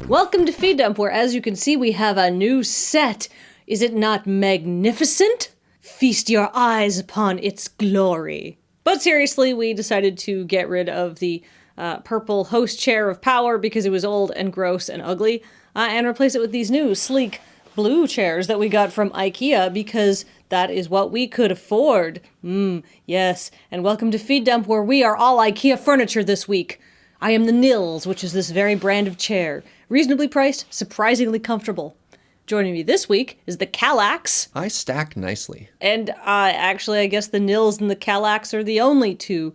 Welcome to Feed Dump, where as you can see we have a new set. Is it not magnificent? Feast your eyes upon its glory. But seriously, we decided to get rid of the purple host chair of power because it was old and gross and ugly, and replace it with these new sleek blue chairs that we got from IKEA because that is what we could afford. Yes. And welcome to Feed Dump, where we are all IKEA furniture this week. I am the Nils, which is this very brand of chair. Reasonably priced, surprisingly comfortable. Joining me this week is the Kallax. I stack nicely. And actually, I guess the Nils and the Kallax are the only two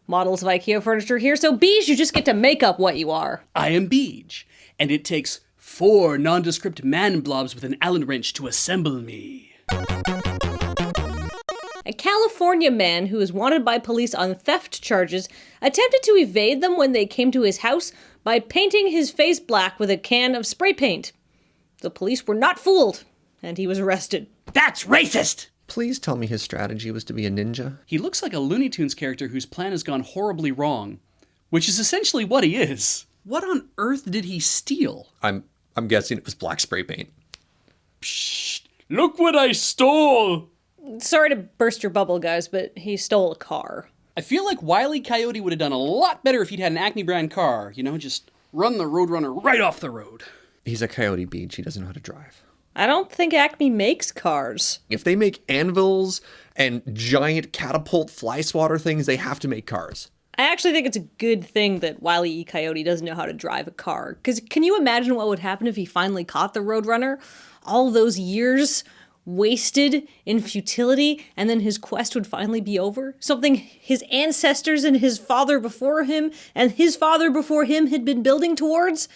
models of IKEA furniture here. So Beej, you just get to make up what you are. I am Beej, and it takes 4 nondescript man blobs with an Allen wrench to assemble me. A California man who is wanted by police on theft charges attempted to evade them when they came to his house by painting his face black with a can of spray paint. The police were not fooled, and he was arrested. That's racist! Please tell me his strategy was to be a ninja. He looks like a Looney Tunes character whose plan has gone horribly wrong, which is essentially what he is. What on earth did he steal? I'm guessing it was black spray paint. Psst! Look what I stole! Sorry to burst your bubble, guys, but he stole a car. I feel like Wile E. Coyote would have done a lot better if he'd had an Acme brand car. You know, just run the Roadrunner right off the road. He's a Coyote Beej. He doesn't know how to drive. I don't think Acme makes cars. If they make anvils and giant catapult fly swatter things, they have to make cars. I actually think it's a good thing that Wile E. Coyote doesn't know how to drive a car. Because can you imagine what would happen if he finally caught the Roadrunner? All those years wasted in futility, and then his quest would finally be over? Something his ancestors and his father before him and his father before him had been building towards?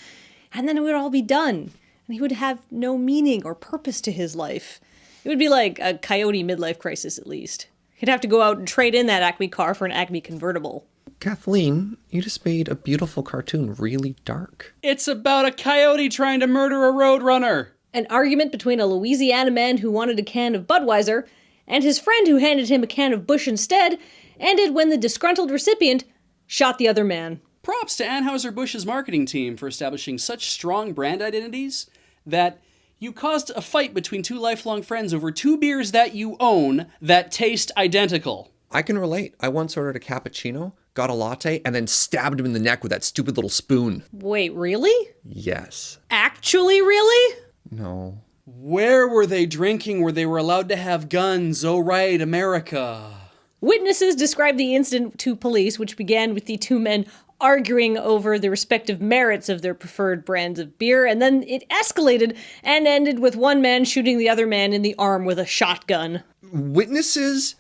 And then it would all be done. And he would have no meaning or purpose to his life. It would be like a Coyote midlife crisis, at least. He'd have to go out and trade in that Acme car for an Acme convertible. Kathleen, you just made a beautiful cartoon really dark. It's about a coyote trying to murder a Roadrunner. An argument between a Louisiana man who wanted a can of Budweiser and his friend who handed him a can of Busch instead ended when the disgruntled recipient shot the other man. Props to Anheuser-Busch's marketing team for establishing such strong brand identities that you caused a fight between 2 lifelong friends over 2 beers that you own that taste identical. I can relate. I once ordered a cappuccino, got a latte, and then stabbed him in the neck with that stupid little spoon. Wait, really? Yes. Actually, really? No. Where were they drinking where they were allowed to have guns? Oh, right, America. Witnesses described the incident to police, which began with the 2 men arguing over the respective merits of their preferred brands of beer, and then it escalated and ended with one man shooting the other man in the arm with a shotgun. Witnesses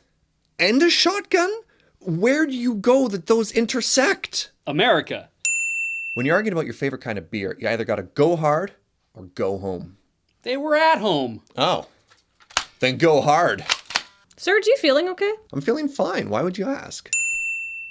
and a shotgun? Where do you go that those intersect? America. When you're arguing about your favorite kind of beer, you either gotta go hard or go home. They were at home. Oh. Then go hard. Serge, you feeling okay? I'm feeling fine. Why would you ask?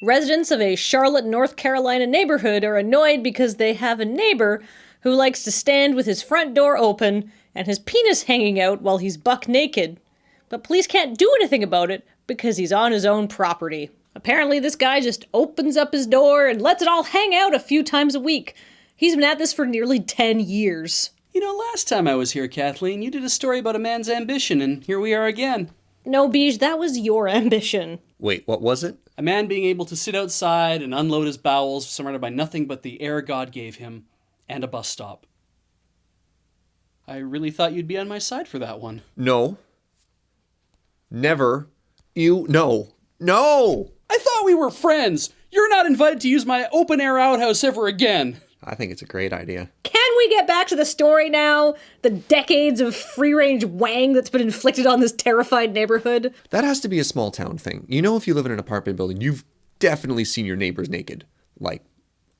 Residents of a Charlotte, North Carolina neighborhood are annoyed because they have a neighbor who likes to stand with his front door open and his penis hanging out while he's buck naked. But police can't do anything about it because he's on his own property. Apparently this guy just opens up his door and lets it all hang out a few times a week. He's been at this for nearly 10 years. You know, last time I was here, Kathleen, you did a story about a man's ambition, and here we are again. No, Beej, that was your ambition. Wait, what was it? A man being able to sit outside and unload his bowels surrounded by nothing but the air God gave him, and a bus stop. I really thought you'd be on my side for that one. No. Never. No. I thought we were friends. You're not invited to use my open-air outhouse ever again. I think it's a great idea. Can we get back to the story now? The decades of free-range wang that's been inflicted on this terrified neighborhood? That has to be a small town thing. You know, if you live in an apartment building, you've definitely seen your neighbors naked. Like,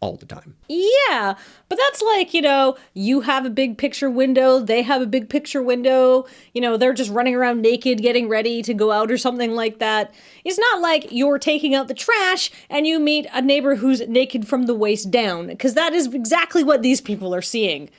all the time. Yeah, but that's like, you have a big picture window, they have a big picture window, they're just running around naked, getting ready to go out or something like that. It's not like you're taking out the trash and you meet a neighbor who's naked from the waist down, because that is exactly what these people are seeing.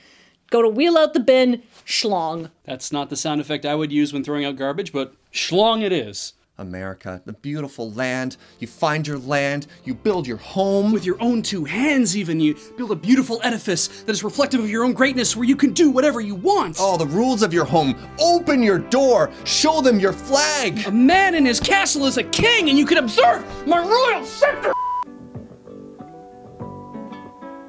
Go to wheel out the bin, schlong. That's not the sound effect I would use when throwing out garbage, but schlong it is. America, the beautiful land. You find your land, you build your home. With your own two hands, even, you build a beautiful edifice that is reflective of your own greatness where you can do whatever you want. Oh, the rules of your home. Open your door. Show them your flag. A man in his castle is a king, and you can observe my royal scepter!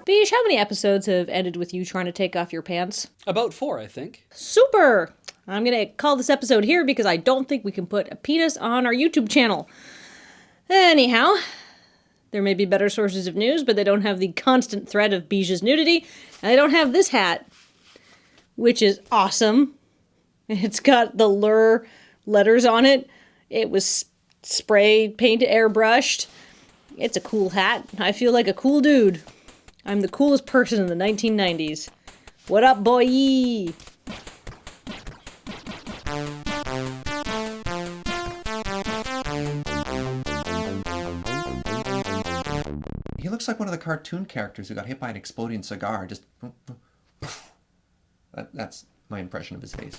Beej, how many episodes have ended with you trying to take off your pants? About 4, I think. Super! I'm gonna call this episode here because I don't think we can put a penis on our YouTube channel. Anyhow, there may be better sources of news, but they don't have the constant threat of Beej's nudity, and they don't have this hat, which is awesome. It's got the Lure letters on it. It was spray painted, airbrushed. It's a cool hat. I feel like a cool dude. I'm the coolest person in the 1990s. What up, boy? He looks like one of the cartoon characters who got hit by an exploding cigar. Just... That's my impression of his face.